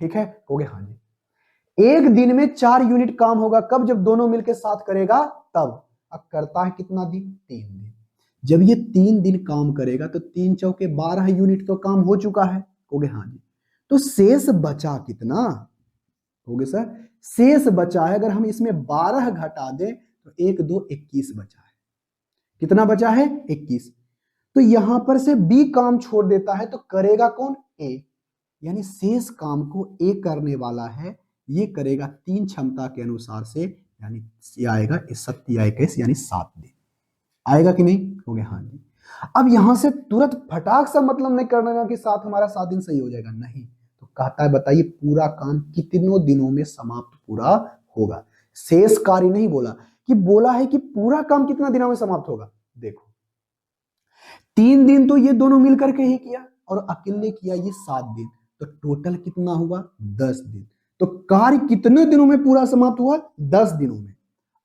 ठीक है, कहोगे हाँ जी। एक दिन में 4 यूनिट काम होगा, कब, जब दोनों मिलकर साथ करेगा तब। अब करता है कितना दिन, 3 दिन। जब ये 3 दिन काम करेगा तो 3 चौके 12 यूनिट तो काम हो चुका है, कहोगे हाँ जी। तो शेष बचा कितना, कहोगे सर शेष बचा है, अगर हम इसमें 12 घटा दें तो 1 2 21 बचा है। कितना बचा है 21। तो यहां पर से बी काम छोड़ देता है तो करेगा कौन, ए, यानी शेष काम को ए करने वाला है। ये करेगा 3 क्षमता के अनुसार से, यानी ये आएगा 21 यानी 7 दिन आएगा कि नहीं, कहोगे हाँ जी। अब यहां से तुरंत फटाक सा मतलब नहीं करना कि साथ हमारा 7 दिन सही हो जाएगा, नहीं। तो कहता है बताइए पूरा काम कितनों दिनों में समाप्त पूरा होगा। शेष कार्य नहीं बोला, कि बोला है कि पूरा काम कितना दिनों में समाप्त होगा। देखो 3 दिन तो ये दोनों मिलकर के ही किया और अकेले किया ये 7 दिन, तो टोटल कितना हुआ 10 दिन। तो कार्य कितने दिनों में पूरा समाप्त हुआ 10 दिनों में।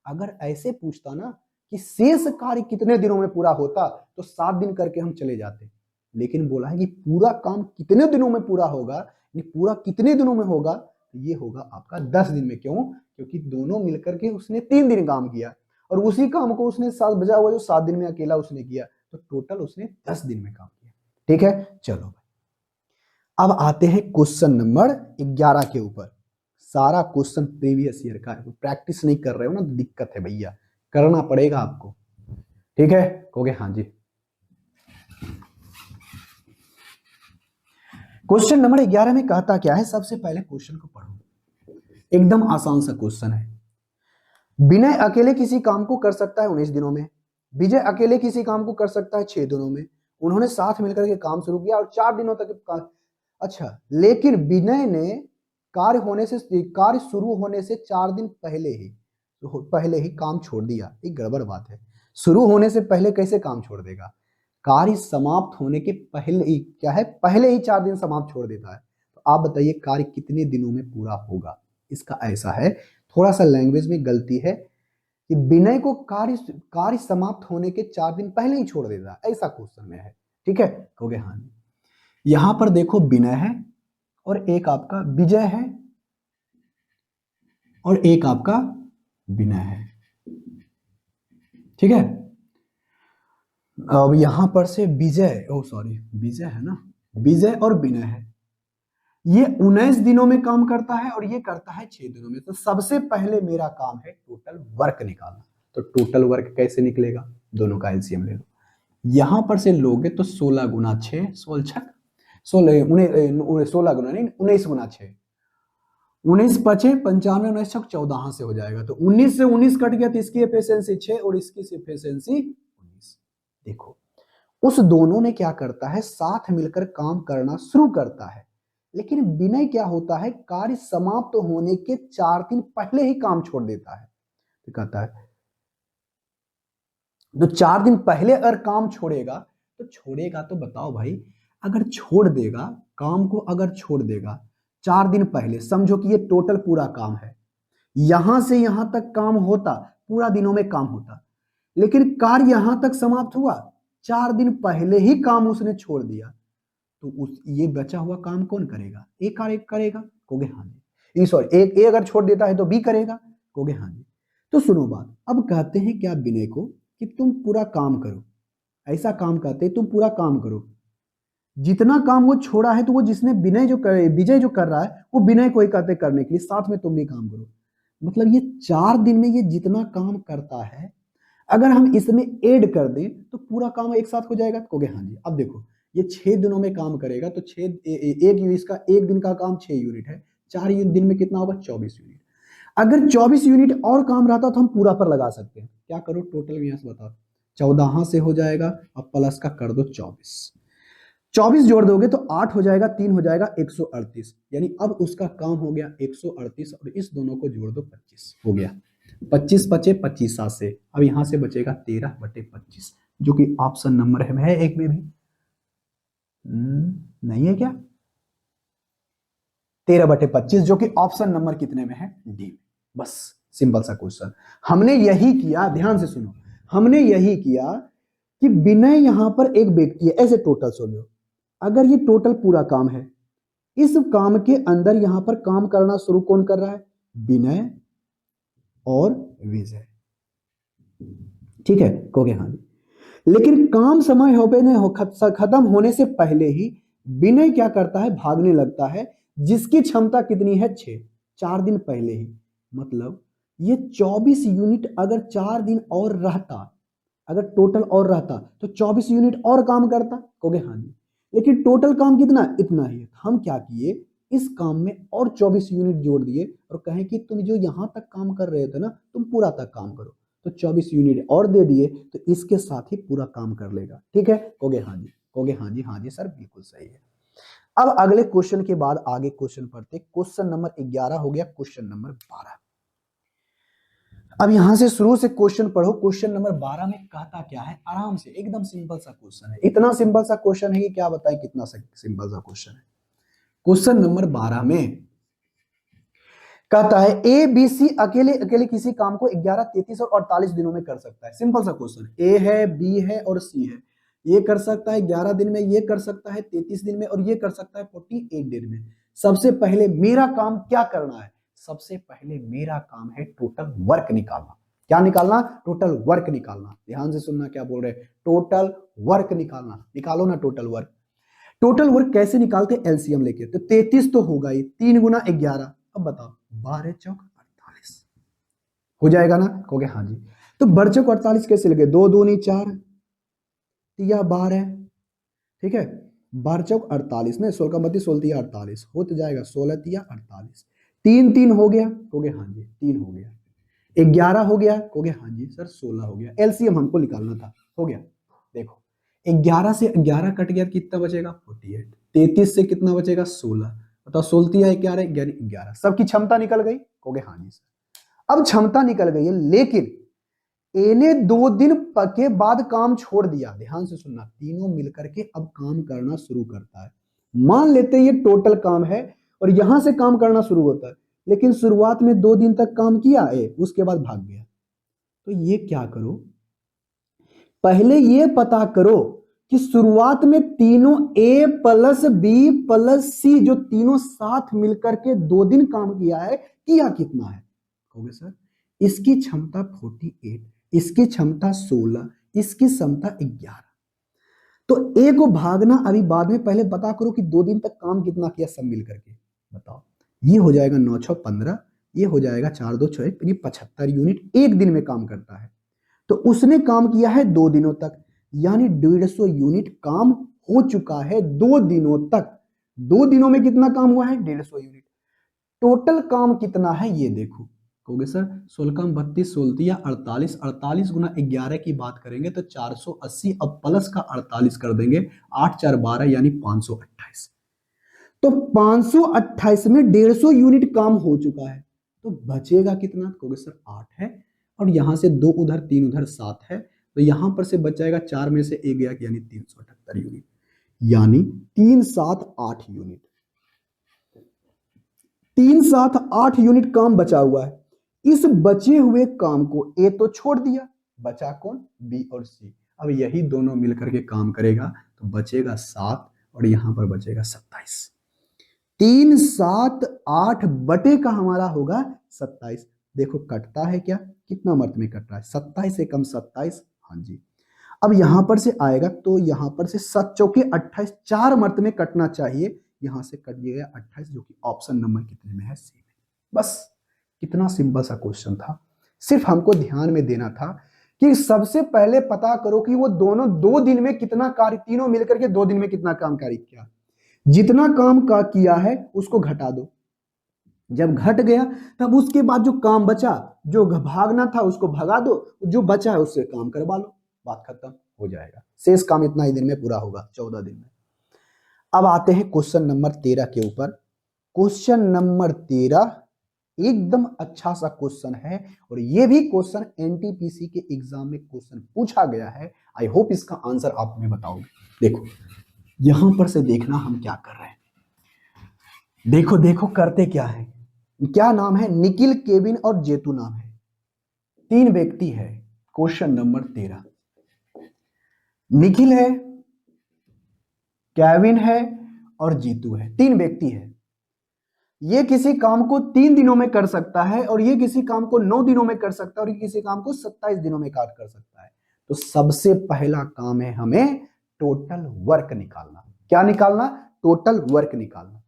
अगर ऐसे पूछता ना कि शेष कार्य कितने दिनों में पूरा होता तो 7 दिन करके हम चले जाते, लेकिन बोला है कि पूरा काम कितने दिनों में पूरा होगा, पूरा कितने दिनों में होगा, तो ये होगा आपका 10 दिन में। क्यों? क्योंकि दोनों मिलकर के उसने 3 दिन काम किया और उसी काम को उसने 7 बजा हुआ जो 7 दिन में अकेला उसने किया, तो टोटल उसने 10 दिन में काम किया। ठीक है, चलो अब आते हैं क्वेश्चन नंबर 11 के ऊपर। सारा क्वेश्चन प्रीवियस ईयर का है, प्रैक्टिस नहीं कर रहे हो ना तो दिक्कत है भैया, करना पड़ेगा आपको। ठीक है, कहोगे हाँ जी। क्वेश्चन नंबर 11 में कहता क्या है, सबसे पहले क्वेश्चन को पढ़ो, एकदम आसान सा क्वेश्चन है। विनय अकेले किसी काम को कर सकता है 19 दिनों में, विजय अकेले किसी काम को कर सकता है 6 दिनों में। उन्होंने साथ मिलकर के काम शुरू किया और 4 दिनों तक अच्छा, लेकिन विनय ने कार्य शुरू होने से 4 दिन पहले ही काम छोड़ दिया। एक गड़बड़ बात है, शुरू होने से पहले कैसे काम छोड़ देगा? कार्य समाप्त होने के पहले ही क्या है, पहले ही 4 दिन समाप्त छोड़ देता है। तो आप बताइए कार्य कितने दिनों में पूरा होगा? इसका ऐसा है, थोड़ा सा लैंग्वेज में गलती है कि विनय को कार्य समाप्त होने के 4 दिन पहले ही छोड़ देता, ऐसा क्वेश्चन में है। ठीक है, कहोगे हाँ। यहां पर देखो विनय है और एक आपका विजय है और एक आपका विनय है। ठीक है, अब यहां पर से विजय है ना, विजय और विनय है। ये 19 दिनों में काम करता है और ये करता है 6 दिनों में। तो सबसे पहले मेरा काम है टोटल वर्क निकालना। तो टोटल वर्क कैसे निकलेगा? दोनों का एलसीएम ले लो। यहां पर से लोगे तो 16 गुना 6, 16 गुना नहीं 19 गुना 6, 19 पचे 95, 19 छक 14 से हो जाएगा। तो 19 से 19 कट गया तो इसकी एफिशिएंसी 6 और इसकी एफिशिएंसी 19। देखो उस दोनों ने क्या करता है, साथ मिलकर काम करना शुरू करता है, लेकिन विनय क्या होता है, कार्य समाप्त होने के 4 दिन पहले ही काम छोड़ देता है। तो कहता है तो 4 दिन पहले अगर काम छोड़ेगा तो बताओ भाई, अगर छोड़ देगा काम को, अगर छोड़ देगा 4 दिन पहले, समझो कि ये टोटल पूरा काम है, यहां से यहां तक काम होता, पूरा दिनों में काम होता, लेकिन कार्य यहां तक समाप्त हुआ, 4 दिन पहले ही काम उसने छोड़ दिया, तो उस ये बचा हुआ काम कौन करेगा? ए कार्य करेगा। कहोगे हाँ जी। सॉरी, एक ए अगर छोड़ देता है तो बी करेगा। कहोगे हाँ जी। तो सुनो बात, अब कहते हैं क्या विनय को कि तुम पूरा काम करो, ऐसा काम कहते हैं तुम पूरा काम करो। जितना काम वो छोड़ा है तो वो जिसने विजय जो कर रहा है वो विनय को ही कहते करने के लिए, साथ में तुम भी काम करो। मतलब ये 4 दिन में ये जितना काम करता है, अगर हम इसमें ऐड कर दें तो पूरा काम एक साथ हो जाएगा। कहोगे हाँ जी। अब देखो ये 6 दिनों में काम करेगा तो इसका एक दिन का काम 6 यूनिट है, 4 दिन में कितना होगा? 24 यूनिट। अगर 24 यूनिट और काम रहता तो हम पूरा पर लगा सकते हैं। क्या करो, टोटल यहाँ से बताओ, 14 से हो जाएगा और प्लस का कर दो 24, 24 जोड़ दोगे तो 8 हो जाएगा, 3 हो जाएगा 138, यानी अब उसका काम हो गया 138 और इस दोनों को जोड़ दो 25 हो गया। 25 बचे 25 7 से, अब यहां से बचेगा 13/25 जो कि ऑप्शन नंबर है एक में भी नहीं है क्या? 13/25 जो कि ऑप्शन नंबर कितने में है? डी। बस सिंपल सा क्वेश्चन। हमने यही किया, ध्यान से सुनो, हमने यही किया कि विनय यहां पर एक व्यक्ति है, ऐसे टोटल सोचो, अगर ये टोटल पूरा काम है, इस काम के अंदर यहां पर काम करना शुरू कौन कर रहा है? विनय और विजय। ठीक है, कहोगे हाँ। लेकिन काम समय खत्म होने से पहले ही विनय क्या करता है? भागने लगता है, जिसकी क्षमता कितनी है? 6, 4 दिन पहले ही। मतलब ये 24 यूनिट अगर 4 दिन और रहता, अगर टोटल और रहता तो 24 यूनिट और काम करता। कहोगे हाँ जी। लेकिन टोटल काम कितना? इतना ही है। हम क्या किए, इस काम में और 24 यूनिट जोड़ दिए और कहें कि तुम जो यहां तक काम कर रहे थे ना, तुम पूरा तक काम करो, तो 24 यूनिट और दे दिए तो इसके साथ ही पूरा काम कर लेगा। ठीक है, कहोगे हाँ जी। कहोगे हाँ जी, हाँ जी सर बिल्कुल सही है। अब अगले क्वेश्चन के बाद आगे क्वेश्चन पढ़ते, क्वेश्चन नंबर 11 हो गया, क्वेश्चन नंबर 12। अब यहां से शुरू से क्वेश्चन पढ़ो। क्वेश्चन नंबर 12 में कहता क्या है, आराम से, एकदम सिंपल सा क्वेश्चन है। इतना सिंपल सा क्वेश्चन है कि क्या बताएं कितना सिंपल सा क्वेश्चन है। क्वेश्चन नंबर 12 में कहता है ए बी सी अकेले अकेले किसी काम को 11, 33 और 48 दिनों में कर सकता है। सिंपल सा क्वेश्चन, ए है, बी है और सी है। ये कर सकता है 11 दिन में, ये कर सकता है 33 दिन में और ये कर सकता है 48 दिन में। सबसे पहले मेरा काम क्या करना है? सबसे पहले मेरा काम है टोटल वर्क निकालना। क्या निकालना? टोटल वर्क निकालना। ध्यान से सुनना क्या बोल रहे हैं, टोटल वर्क निकालना। निकालो ना टोटल वर्क। टोटल वर्क कैसे निकालते? एलसीएम लेके। तो 33 तो होगा ही, 3 गुना 11। अब बताओ 12 चौक 48 हो जाएगा ना? कहोगे हाँ जी। तो 12 चौक 48 कैसे लगे? 2 दूनी 4 तिया 12, ठीक है। 12 चौक 48 ने 16 का 32, 16 तिया 48 हो तो जाएगा 16 तिया 48। 3 3 हो गया, कहोगे हाँ जी 3 हो गया। 11 हो गया, कहोगे हाँ जी सर 16 हो गया। एलसीएम हमको निकालना था, हो गया। देखो 11 से 11 कट गया, कितना बचेगा? 48। 33 से कितना बचेगा? 16। बताओ 16 तिया 11, 11। सबकी क्षमता निकल गई, कहोगे हाँ जी सर। अब क्षमता निकल गई है, लेकिन ए ने 2 दिन के बाद काम छोड़ दिया। ध्यान से सुनना, तीनों मिलकर के अब काम करना शुरू करता है। मान लेते हैं ये टोटल काम है और यहां से काम करना शुरू होता है, लेकिन शुरुआत में 2 दिन तक काम किया ए, उसके बाद भाग गया। तो ये क्या करो, पहले ये पता करो कि शुरुआत में तीनों ए प्लस बी प्लस सी जो तीनों साथ मिलकर के 2 दिन काम किया है, किया कितना है? कहोगे सर इसकी क्षमता 48, इसकी क्षमता 16, इसकी क्षमता 11। तो ए को भागना अभी बाद में, पहले पता करो कि 2 दिन तक काम कितना किया सब मिलकर के। बताओ, ये हो जाएगा 9 6 15, ये हो जाएगा 4 2 6 1, 75 यूनिट एक दिन में काम करता है। तो उसने काम किया है 2 दिनों तक, यानी 150 यूनिट काम हो चुका है 2 दिनों तक। 2 दिनों में कितना काम हुआ है? 150 यूनिट। टोटल काम कितना है ये देखो। कहोगे सर 16 कम 32, 16 या 48, 48 गुना 11 की बात करेंगे तो 480। अब प्लस का 48 कर देंगे, 8 4 12 यानी 528। तो 528 में 150 यूनिट काम हो चुका है। तो बचेगा कितना? कहोगे सर 8 है, और यहां से 2 उधर 3 उधर 7 है, तो यहां पर से बच जाएगा 4 में से 1 गया, यानी 378 यूनिट, यानी 3 7 8 यूनिट। 3 7 8 यूनिट काम बचा हुआ है। इस बचे हुए काम को ए तो छोड़ दिया, बचा कौन? बी और सी। अब यही दोनों मिलकर के काम करेगा तो बचेगा 7 और यहां पर बचेगा 27। 3 7 8 बटे का हमारा होगा 27। देखो कटता है क्या? कितना मर्त में कट रहा है? 27 से कम 27, हाँ जी। अब यहां पर से आएगा तो यहां पर से 7 चौके 28, 4 मर्त में कटना चाहिए, यहां से कट गया 28, जो कि ऑप्शन नंबर कितने में है? सी में। बस कितना सिंपल सा क्वेश्चन था। सिर्फ हमको ध्यान में देना था कि सबसे पहले पता करो कि वो दोनों 2 दिन में कितना कार्य, तीनों मिलकर के 2 दिन में कितना काम कार्य किया। जितना काम का किया है उसको घटा दो। जब घट गया तब उसके बाद जो काम बचा, जो भागना था उसको भगा दो, जो बचा है उससे काम करवा लो, बात खत्म हो जाएगा। शेष काम इतना ही दिन में पूरा होगा, 14 दिन में। अब आते हैं क्वेश्चन नंबर 13 के ऊपर। क्वेश्चन नंबर 13 एकदम अच्छा सा क्वेश्चन है, और ये भी क्वेश्चन एनटीपीसी के एग्जाम में क्वेश्चन पूछा गया है। आई होप इसका आंसर आप हमें बताओगे। देखो यहां पर से देखना हम क्या कर रहे हैं। देखो देखो करते क्या है, क्या नाम है? निखिल, केविन और जेतू नाम है। 3 व्यक्ति है। क्वेश्चन नंबर 13, निखिल है, केविन है और जीतू है। 3 व्यक्ति है। ये किसी काम को 3 दिनों में कर सकता है, और ये किसी काम को 9 दिनों में कर सकता है, और ये किसी काम को 27 दिनों में कर सकता है। तो सबसे पहला काम है हमें टोटल वर्क निकालना। क्या निकालना? टोटल वर्क निकालना।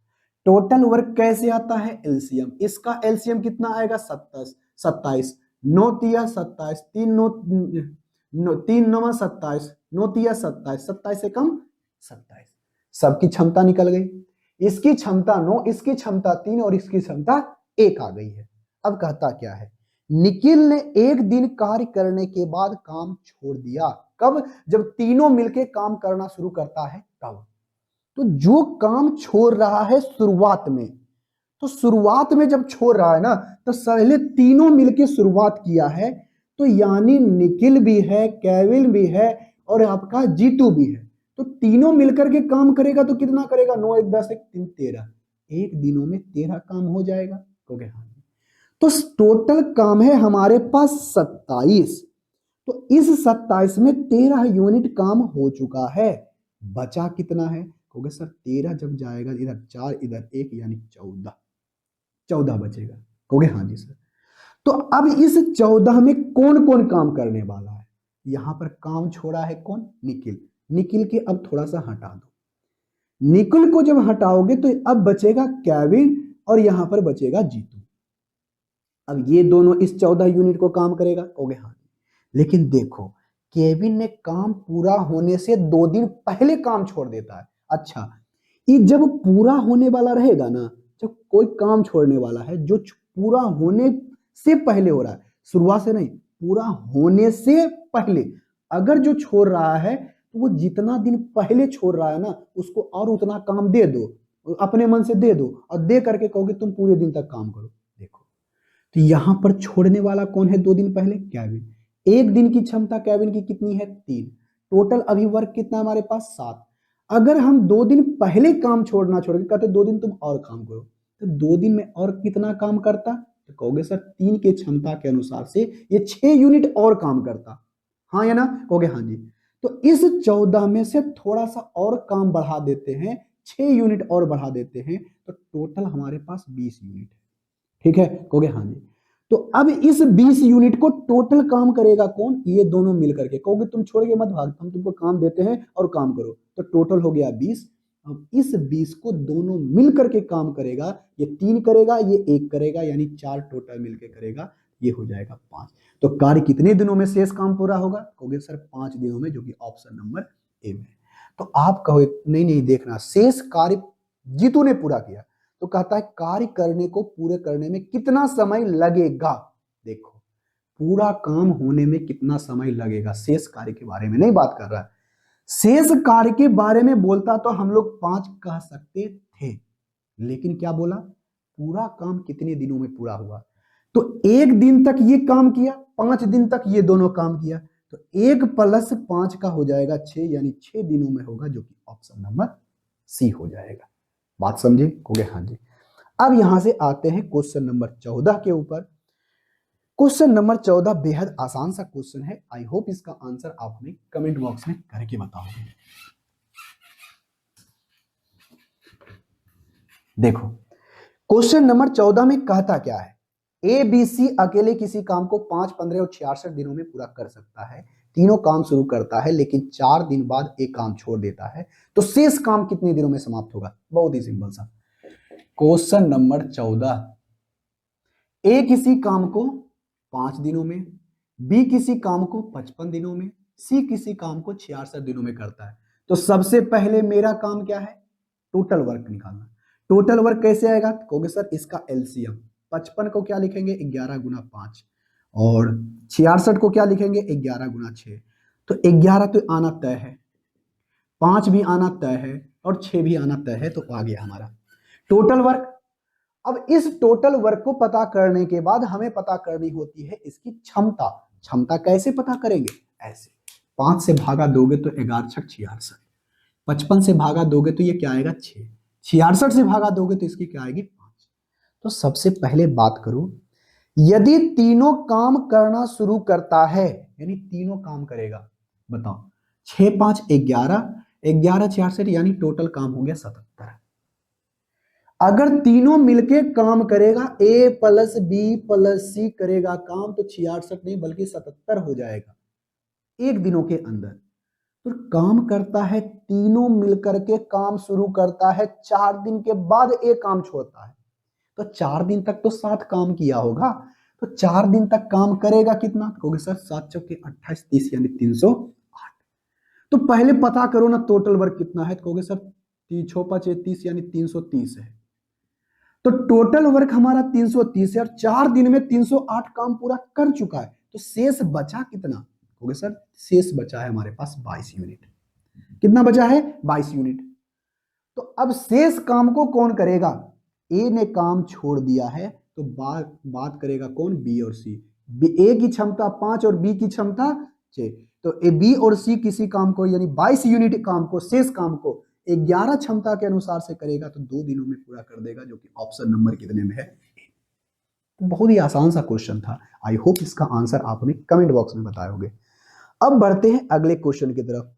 टोटल वर्क कैसे आता है? एलसीएम। इसका एलसीएम कितना आएगा? 27। 9 तिया 27, 3 9 27, 9 तिया 27, 27 से कम 27। सबकी क्षमता निकल गई। इसकी क्षमता 9, इसकी क्षमता 3 और इसकी क्षमता 1 आ गई है। अब कहता क्या है? निखिल ने 1 दिन कार्य करने के बाद काम छोड़ दिया। कब? जब तीनों मिलके काम करना शुरू करता है तब। तो जो काम छोड़ रहा है शुरुआत में, तो शुरुआत में जब छोड़ रहा है ना, तो पहले तीनों मिलके शुरुआत किया है, तो यानी निखिल भी है, केविन भी है और आपका जीतू भी है। तो तीनों मिलकर के काम करेगा तो कितना करेगा, 9 1 10 1 3 13, एक दिनों में 13 काम हो जाएगा। ओके हाँ, तो टोटल काम है हमारे पास 27। तो इस 27 में 13 यूनिट काम हो चुका है। बचा कितना है, कहोगे सर 13 जब जाएगा इधर 4 इधर 1 यानी 14, 14 बचेगा। कहोगे हाँ जी सर। तो अब इस 14 में कौन कौन काम करने वाला है, यहां पर काम छोड़ा है कौन, निखिल। निखिल के अब थोड़ा सा हटा दो, निखिल को जब हटाओगे तो अब बचेगा केविन और यहां पर बचेगा जीतू। अब ये दोनों इस 14 यूनिट को काम करेगा, कहोगे हाँ। लेकिन देखो, केविन ने काम पूरा होने से 2 दिन पहले काम छोड़ देता है। अच्छा, ये जब पूरा होने वाला रहेगा ना, जब कोई काम छोड़ने वाला है जो पूरा होने से पहले हो रहा है, शुरुआत से नहीं, पूरा होने से पहले अगर जो छोड़ रहा है तो वो जितना दिन पहले छोड़ रहा है ना, उसको और उतना काम दे दो, अपने मन से दे दो और दे करके कहोगे तुम पूरे दिन तक काम करो। देखो, तो यहां पर छोड़ने वाला कौन है 2 दिन पहले, केविन। एक दिन की क्षमता केविन की कितनी है, 3। टोटल अभी वर्क कितना हमारे पास, 7। अगर हम 2 दिन पहले काम छोड़ना छोड़ के कहते 2 दिन तुम और काम करो, तो 2 दिन में और कितना काम करता, तो कहोगे सर 3 के क्षमता के अनुसार से ये 6 यूनिट और काम करता। हाँ या ना, कहोगे हाँ जी। तो इस 14 में से थोड़ा सा और काम बढ़ा देते हैं, 6 यूनिट और बढ़ा देते हैं, तो टोटल हमारे पास 20 यूनिट है। ठीक है, कहोगे हाँ जी। तो अब इस 20 यूनिट को टोटल काम करेगा कौन, ये दोनों मिलकर के। कहोगे तुम छोड़ के मत भाग, हम तुमको काम देते हैं और काम करो, तो टोटल हो गया 20। अब इस 20 को दोनों मिलकर के काम करेगा, ये 3 करेगा, ये 1 करेगा, यानी 4 टोटल मिलकर करेगा, ये हो जाएगा 5। तो कार्य कितने दिनों में शेष काम पूरा होगा, कहोगे सर 5 दिनों में, जो कि ऑप्शन नंबर ए में। तो आप कहो नहीं नहीं, देखना शेष कार्य जीतू ने पूरा किया, तो कहता है कार्य करने को पूरे करने में कितना समय लगेगा। देखो, पूरा काम होने में कितना समय लगेगा, शेष कार्य के बारे में नहीं बात कर रहा है। शेष कार्य के बारे में बोलता तो हम लोग 5 कह सकते थे, लेकिन क्या बोला, पूरा काम कितने दिनों में पूरा हुआ। तो 1 दिन तक ये काम किया, 5 दिन तक ये दोनों काम किया, तो 1 + 5 का हो जाएगा 6, यानी 6 दिनों में होगा, जो कि ऑप्शन नंबर सी हो जाएगा। बात समझे, कहोगे हाँ जी। अब यहां से आते हैं क्वेश्चन नंबर 14 के ऊपर। क्वेश्चन नंबर 14 बेहद आसान सा क्वेश्चन है। आई होप इसका आंसर आप हमें कमेंट बॉक्स में करके बताओगे। देखो, क्वेश्चन नंबर 14 में कहता क्या है, ए बी सी अकेले किसी काम को 5 15 और 66 दिनों में पूरा कर सकता है। तीनों काम शुरू करता है, लेकिन 4 दिन बाद एक काम छोड़ देता है, तो शेष काम कितने दिनों में समाप्त होगा। बहुत ही सिंपल सा क्वेश्चन नंबर 14, ए किसी काम को 5 दिनों में, बी किसी काम को 55 दिनों में, सी किसी काम को 66 दिनों में करता है। तो सबसे पहले मेरा काम क्या है, टोटल वर्क निकालना। टोटल वर्क कैसे आएगा, कहोगे सर इसका एलसीएम। 55 को क्या लिखेंगे, 11 × 5, और 66 को क्या लिखेंगे, 11 × 6। तो 11 तो आना तय है, 5 भी आना तय है, और 6 भी आना तय है, तो आ गया हमारा टोटल वर्क। अब इस टोटल वर्क को पता करने के बाद हमें पता करनी होती है इसकी क्षमता। क्षमता कैसे पता करेंगे, ऐसे 5 से भागा दोगे तो 11 × 6 66, 55 से भागा दोगे तो ये क्या आएगा 6, 66 से भागा दोगे तो इसकी क्या आएगी 5। तो सबसे पहले बात करूं, यदि तीनों काम करना शुरू करता है, यानी तीनों काम करेगा, बताओ 6 5 11, 11 66, यानी टोटल काम हो गया 77। अगर तीनों मिलके काम करेगा, ए + बी + सी करेगा काम, तो 66 नहीं बल्कि 77 हो जाएगा एक दिनों के अंदर। तो काम करता है, तीनों मिलकर के काम शुरू करता है, 4 दिन के बाद एक काम छोड़ता है, तो 4 दिन तक तो 7 काम किया होगा। तो 4 दिन तक काम करेगा कितना, कहोगे सर 7 × 4 = 28 30, यानी 308। तो पहले पता करो ना टोटल वर्क कितना है, कहोगे सर 3 × 5 = 30, यानी 330 है। तो टोटल वर्क हमारा 330 है, और 4 दिन में 308 काम पूरा कर चुका है, तो शेष बचा कितना, कहोगे सर शेष बचा है हमारे पास 22 यूनिट। कितना बचा है, 22 यूनिट। तो अब शेष काम को कौन करेगा, ए ने काम छोड़ दिया है तो बात बात करेगा कौन, बी और सी। ए की क्षमता 5 और बी की क्षमता 6, तो ए बी और सी किसी काम को यानी 22 यूनिट काम को, शेष काम को 11 क्षमता के अनुसार से करेगा तो 2 दिनों में पूरा कर देगा, जो कि ऑप्शन नंबर कितने में है। तो बहुत ही आसान सा क्वेश्चन था। आई होप इसका आंसर आप हमें कमेंट बॉक्स में बताए होगे। अब बढ़ते हैं अगले क्वेश्चन की तरफ।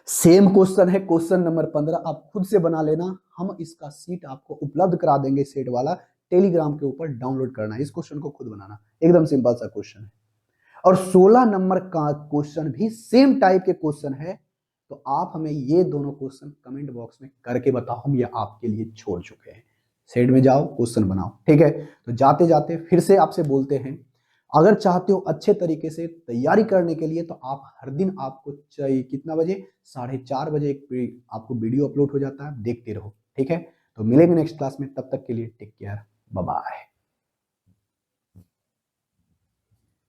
सेम क्वेश्चन है, क्वेश्चन नंबर 15। आप खुद से बना लेना, हम इसका सीट आपको उपलब्ध करा देंगे, सेट वाला टेलीग्राम के ऊपर डाउनलोड करना है, इस क्वेश्चन को खुद बनाना, एकदम सिंपल सा क्वेश्चन है। और 16 नंबर का क्वेश्चन भी सेम टाइप के क्वेश्चन है, तो आप हमें ये दोनों क्वेश्चन कमेंट बॉक्स में करके बताओ, हम ये आपके लिए छोड़ चुके हैं। सेट में जाओ, क्वेश्चन बनाओ, ठीक है। तो जाते जाते फिर से आपसे बोलते हैं, अगर चाहते हो अच्छे तरीके से तैयारी करने के लिए, तो आप हर दिन आपको चाहिए कितना बजे, 4:30 बजे एक आपको वीडियो अपलोड हो जाता है, देखते रहो, ठीक है। तो मिलेंगे नेक्स्ट क्लास में, तब तक के लिए टेक केयर, बाय बाय।